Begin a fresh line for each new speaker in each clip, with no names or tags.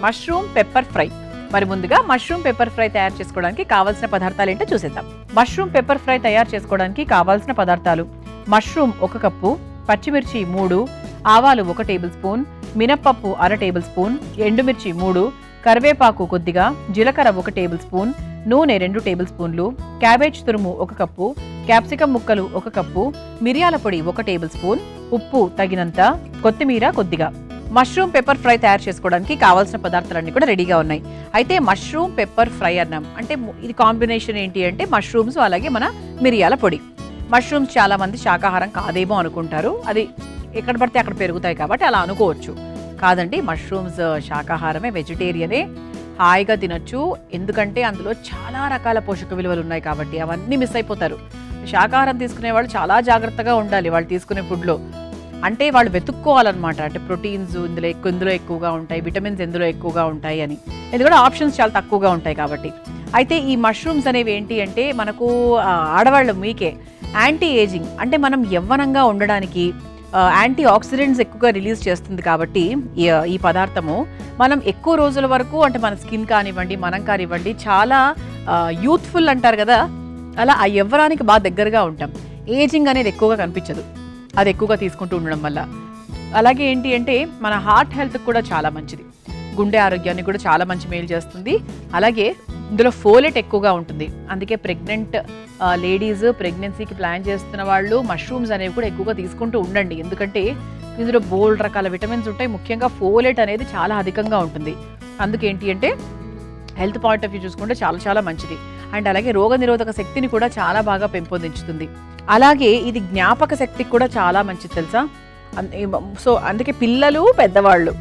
Mushroom pepper fry. మరి ముందుగా mushroom pepper fry తయారు చేసుకోవడానికి కావాల్సిన పదార్థాలు ఏంటో చూసేద్దాం. మష్రూమ్ పెప్పర్ ఫ్రై తయారు చేసుకోవడానికి కావాల్సిన పదార్థాలు: మష్రూమ్ 1 కప్పు, పచ్చిమిర్చి 3, ఆవాలు 1 టేబుల్ స్పూన్, మినప్పప్పు 1/2 టేబుల్ స్పూన్, ఎండుమిర్చి 3, కరివేపాకు కొద్దిగా, జీలకర్ర 1 టేబుల్ స్పూన్, నూనె 2 టేబుల్ స్పూన్లు, క్యాబేజ్ తురుము 1 కప్పు, క్యాప్సికమ్ ముక్కలు 1 కప్పు, మిరియాల పొడి 1 టేబుల్ స్పూన్, ఉప్పు తగినంత, కొత్తిమీర కొద్దిగా. మష్రూమ్ పెప్పర్ ఫ్రై తయారు చేసుకోవడానికి కావాల్సిన పదార్థాలన్నీ కూడా రెడీగా ఉన్నాయి. అయితే మష్రూమ్ పెప్పర్ ఫ్రై అన్నాం అంటే ఇది కాంబినేషన్ ఏంటి అంటే మష్రూమ్స్ అలాగే మన మిరియాల పొడి. మష్రూమ్స్ చాలా మంది శాకాహారం కాదేమో అనుకుంటారు, అది ఎక్కడ పడితే అక్కడ పెరుగుతాయి కాబట్టి అలా అనుకోవచ్చు. కాదండి, మష్రూమ్స్ శాకాహారమే, వెజిటేరియనే, హాయిగా తినొచ్చు. ఎందుకంటే అందులో చాలా రకాల పోషక విలువలు ఉన్నాయి కాబట్టి అవన్నీ మిస్ అయిపోతారు. శాకాహారం తీసుకునే వాళ్ళు చాలా జాగ్రత్తగా ఉండాలి వాళ్ళు తీసుకునే ఫుడ్లో. అంటే వాళ్ళు వెతుక్కోవాలన్నమాట, అంటే ప్రోటీన్స్ ఇందులో ఎక్కువగా ఉంటాయి, విటమిన్స్ ఎందులో ఎక్కువగా ఉంటాయి అని. ఎందుకంటే ఆప్షన్స్ చాలా తక్కువగా ఉంటాయి కాబట్టి. అయితే ఈ మష్రూమ్స్ అనేవి ఏంటి అంటే మనకు ఆడవాళ్ళు మీకే యాంటీ ఏజింగ్, అంటే మనం యవ్వనంగా ఉండడానికి యాంటీ ఆక్సిడెంట్స్ ఎక్కువగా రిలీజ్ చేస్తుంది కాబట్టి ఈ పదార్థము మనం ఎక్కువ రోజుల వరకు, అంటే మన స్కిన్ కానివ్వండి మనం కానివ్వండి చాలా యూత్ఫుల్ అంటారు కదా, అలా ఆ యవ్వనానికి బాగా దగ్గరగా ఉంటాం. ఏజింగ్ అనేది ఎక్కువగా కనిపించదు అది ఎక్కువగా తీసుకుంటూ ఉండడం వల్ల. అలాగే ఏంటి అంటే మన హార్ట్ హెల్త్కి కూడా చాలా మంచిది, గుండె ఆరోగ్యాన్ని కూడా చాలా మంచి మేలు చేస్తుంది. అలాగే ఇందులో ఫోలేట్ ఎక్కువగా ఉంటుంది. అందుకే ప్రెగ్నెంట్ లేడీస్, ప్రెగ్నెన్సీకి ప్లాన్ చేస్తున్న వాళ్ళు మష్రూమ్స్ అనేవి కూడా ఎక్కువగా తీసుకుంటూ ఉండండి. ఎందుకంటే ఇందులో బోల్డ్ రకాల విటమిన్స్ ఉంటాయి, ముఖ్యంగా ఫోలేట్ అనేది చాలా అధికంగా ఉంటుంది. అందుకేంటి అంటే హెల్త్ పాయింట్ ఆఫ్ వ్యూ చూసుకుంటే చాలా చాలా మంచిది. అండ్ అలాగే రోగనిరోధక శక్తిని కూడా చాలా బాగా పెంపొందించుతుంది. అలాగే ఇది జ్ఞాపక శక్తికి కూడా చాలా మంచిది తెలుసా. సో అందుకే పిల్లలు, పెద్దవాళ్ళు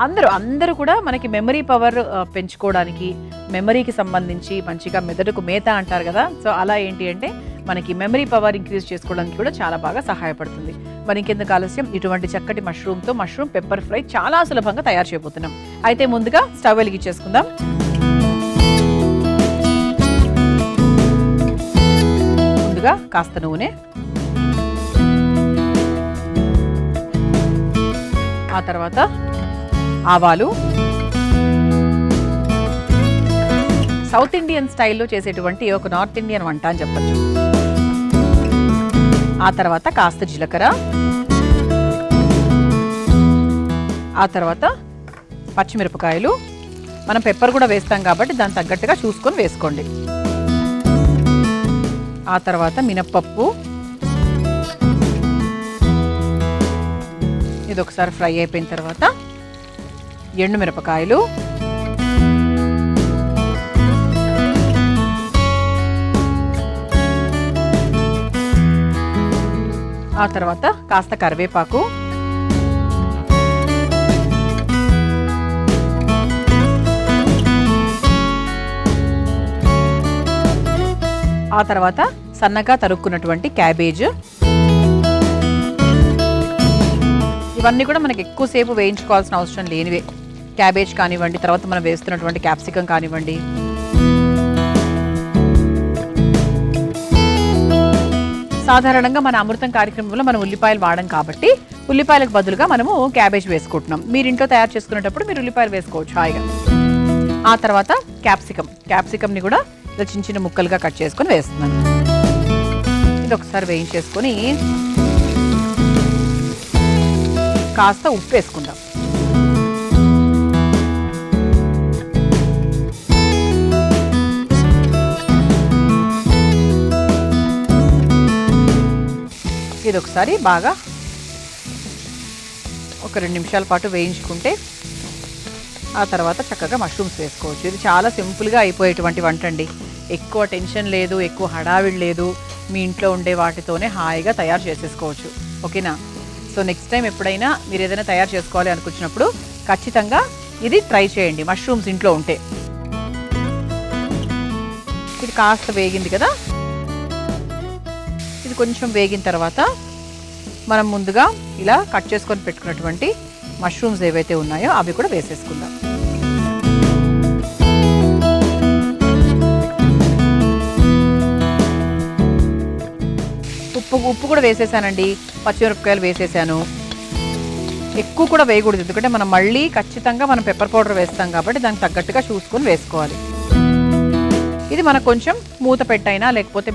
అందరూ కూడా మనకి మెమరీ పవర్ పెంచుకోవడానికి, మెమరీకి సంబంధించి మంచిగా మెదడుకు మేత అంటారు కదా, సో అలా ఏంటి అంటే మనకి మెమరీ పవర్ ఇంక్రీజ్ చేసుకోవడానికి కూడా చాలా బాగా సహాయపడుతుంది. మరి ఇంకెందుకు ఆలస్యం, ఇటువంటి చక్కటి మష్రూమ్తో మష్రూమ్ పెప్పర్ ఫ్రై చాలా సులభంగా తయారు చేయబోతున్నాం. అయితే ముందుగా స్టవ్ వెలిగించేసుకుందాం. ముందుగా కాస్త నూనె, ఆ తర్వాత ఆవాలు, సౌత్ ఇండియన్ స్టైల్లో చేసేటువంటి ఒక నార్త్ ఇండియన్ వంట అని చెప్పచ్చు. ఆ తర్వాత కాస్త జీలకర్ర, ఆ తర్వాత పచ్చిమిరపకాయలు. మనం పెప్పర్ కూడా వేస్తాం కాబట్టి దానికి తగ్గట్టుగా చూసుకొని వేసుకోండి. ఆ తర్వాత మినప్పప్పు, ఇది ఒకసారి ఫ్రై అయిపోయిన తర్వాత ఎండుమిరపకాయలు, ఆ తర్వాత కాస్త కరివేపాకు, ఆ తర్వాత సన్నగా తరుక్కున్నటువంటి క్యాబేజ్. ఇవన్నీ కూడా మనకి ఎక్కువసేపు వేయించుకోవాల్సిన అవసరం లేనివే. క్యాబేజ్ కానివ్వండి, తర్వాత మనం వేస్తున్నటువంటి క్యాప్సికం కానివ్వండి. సాధారణంగా మన అమృతం కార్యక్రమంలో మనం ఉల్లిపాయలు వాడడం కాబట్టి ఉల్లిపాయలకు బదులుగా మనము క్యాబేజ్ వేసుకుంటున్నాం. మీరు ఇంట్లో తయారు చేసుకునేటప్పుడు మీరు ఉల్లిపాయలు వేసుకోవచ్చు హాయిగా. ఆ తర్వాత క్యాప్సికమ్ని కూడా ఇలా చిన్న చిన్న ముక్కలుగా కట్ చేసుకొని వేస్తున్నాను. ఇది ఒకసారి వేయించేసుకొని కాస్త ఉప్పు వేసుకుందాం. ఇది ఒకసారి బాగా ఒక 2 నిమిషాల పాటు వేయించుకుంటే ఆ తర్వాత చక్కగా మష్రూమ్స్ వేసుకోవచ్చు. ఇది చాలా సింపుల్గా అయిపోయేటువంటి వంట అండి. ఎక్కువ టెన్షన్ లేదు, ఎక్కువ హడావిడి లేదు. మీ ఇంట్లో ఉండే వాటితోనే హాయిగా తయారు చేసేసుకోవచ్చు. ఓకేనా? సో నెక్స్ట్ టైం ఎప్పుడైనా మీరు ఏదైనా తయారు చేసుకోవాలి అనుకుంటున్నప్పుడు ఖచ్చితంగా ఇది ట్రై చేయండి, మష్రూమ్స్ ఇంట్లో ఉంటే. ఇది కాస్త వేగింది కదా, ఇది కొంచెం వేగిన తర్వాత మనం ముందుగా ఇలా కట్ చేసుకొని పెట్టుకున్నటువంటి మష్రూమ్స్ ఏవైతే ఉన్నాయో అవి కూడా వేసేసుకుందాం. ఉప్పు కూడా వేసేసానండి, పచ్చిమిరపకాయలు వేసేసాను. ఎక్కువ కూడా వేయకూడదు, ఎందుకంటే మనం మళ్ళీ ఖచ్చితంగా మనం పెప్పర్ పౌడర్ వేస్తాం కాబట్టి దానికి తగ్గట్టుగా చూసుకొని వేసుకోవాలి. ఇది మనకు కొంచెం మూత పెట్టైనా లేకపోతే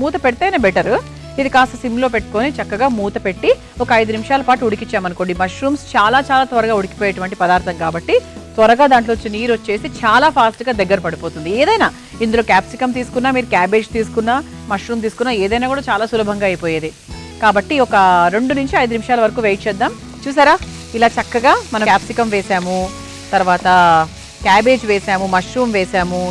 మూత పెడితేనే బెటర్. ఇది కాస్త సిమ్లో పెట్టుకొని చక్కగా మూత పెట్టి ఒక 5 నిమిషాల పాటు ఉడికించామనుకోండి. మష్రూమ్స్ చాలా త్వరగా ఉడికిపోయేటువంటి పదార్థం కాబట్టి త్వరగా దాంట్లో వచ్చి నీరు వచ్చేసి చాలా ఫాస్ట్గా దగ్గర పడిపోతుంది. ఏదైనా ఇందులో క్యాప్సికమ్ తీసుకున్నా, మీరు క్యాబేజ్ తీసుకున్నా, మష్రూమ్ తీసుకున్నా, ఏదైనా కూడా చాలా సులభంగా అయిపోయేది. కాబట్టి ఒక 2 నుంచి 5 నిమిషాల వరకు వెయిట్ చేద్దాం. చూసారా, ఇలా చక్కగా మనం క్యాప్సికమ్ వేసాము, తర్వాత క్యాబేజ్ వేసాము, మష్రూమ్ వేసాము,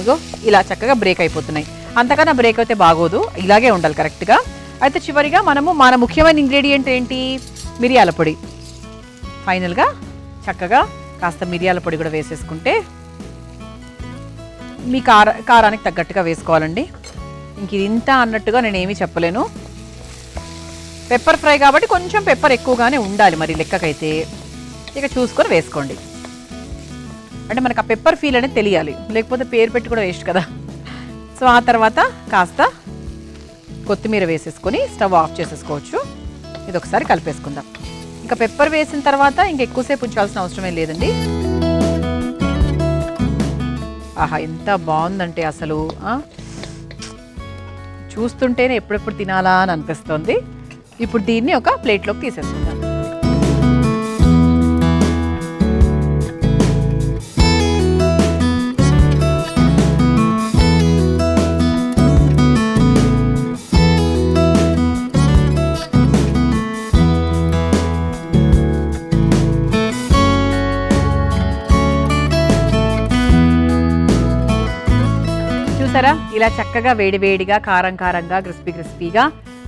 ఇలా చక్కగా బ్రేక్ అయిపోతున్నాయి. అంతకన్నా బ్రేక్ అయితే బాగోదు, ఇలాగే ఉండాలి కరెక్ట్గా. అయితే చివరిగా మన ముఖ్యమైన ఇంగ్రీడియంట్ ఏంటి? మిరియాల పొడి. ఫైనల్గా చక్కగా కాస్త మిరియాల పొడి కూడా వేసేసుకుంటే మీ కారానికి తగ్గట్టుగా వేసుకోవాలండి. ఇంక ఇది ఇంత అన్నట్టుగా నేనేమీ చెప్పలేను. పెప్పర్ ఫ్రై కాబట్టి కొంచెం పెప్పర్ ఎక్కువగానే ఉండాలి మరి లెక్కకైతే. ఇక చూసుకొని వేసుకోండి. అంటే మనకు ఆ పెప్పర్ ఫీల్ అనేది తెలియాలి, లేకపోతే పేరు పెట్టి కూడా వేస్ట్ కదా. సో ఆ తర్వాత కాస్త కొత్తిమీర వేసేసుకొని స్టవ్ ఆఫ్ చేసేసుకోవచ్చు. ఇది ఒకసారి కలిపేసుకుందాం. ఇంకా పెప్పర్ వేసిన తర్వాత ఎక్కువసేపు ఉంచాల్సిన అవసరమే లేదండి. ఆహా, ఎంత బాగుందంటే అసలు చూస్తుంటేనే ఎప్పుడెప్పుడు తినాలా అని అనిపిస్తుంది. ఇప్పుడు దీన్ని ఒక ప్లేట్లోకి తీసేసుకుందాం. చూసారా, ఇలా చక్కగా వేడివేడిగా కారంగా క్రిస్పీగా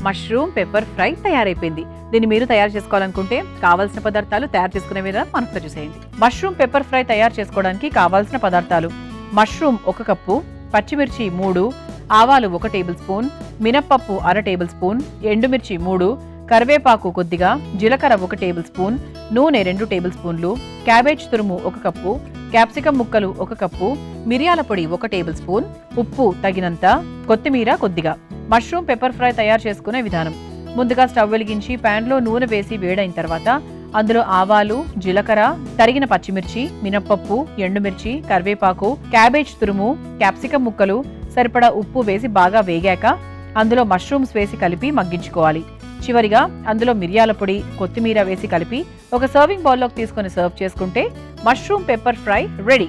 మష్రూమ్ పెప్పర్ ఫ్రై తయారైపోయింది. దీన్ని మీరు తయారు చేసుకోవాలనుకుంటే కావాల్సిన పదార్థాలు తయారు చేసుకునే విధానం మనకు చూసేయండి. మష్రూమ్ పెప్పర్ ఫ్రై తయారు చేసుకోవడానికి కావాల్సిన పదార్థాలు: మష్రూమ్ 1 కప్పు, పచ్చిమిర్చి 3, ఆవాలు 1 టేబుల్ స్పూన్, మినప్పప్పు 1/2 టేబుల్ స్పూన్, ఎండుమిర్చి 3, కరివేపాకు కొద్దిగా, జీలకర్ర 1 టేబుల్ స్పూన్, నూనె 2 టేబుల్ స్పూన్లు, క్యాబేజ్ తురుము 1 కప్పు, క్యాప్సికమ్ ముక్కలు 1 కప్పు, మిరియాల పొడి 1 టేబుల్ స్పూన్, ఉప్పు తగినంత, కొత్తిమీర కొద్దిగా. మష్రూమ్ పెప్పర్ ఫ్రై తయారు చేసుకునే విధానం: ముందుగా స్టవ్ వెలిగించి ప్యాన్లో నూనె వేసి వేడైన తర్వాత అందులో ఆవాలు, జీలకర్ర, తరిగిన పచ్చిమిర్చి, మినప్పప్పు, ఎండుమిర్చి, కరివేపాకు, క్యాబేజ్ తురుము, క్యాప్సికమ్ ముక్కలు, సరిపడా ఉప్పు వేసి బాగా వేగాక అందులో మష్రూమ్స్ వేసి కలిపి మగ్గించుకోవాలి. చివరిగా అందులో మిరియాల పొడి, కొత్తిమీర వేసి కలిపి ఒక సర్వింగ్ బౌల్లోకి తీసుకొని సర్వ్ చేసుకుంటే మష్రూమ్ పెప్పర్ ఫ్రై రెడీ.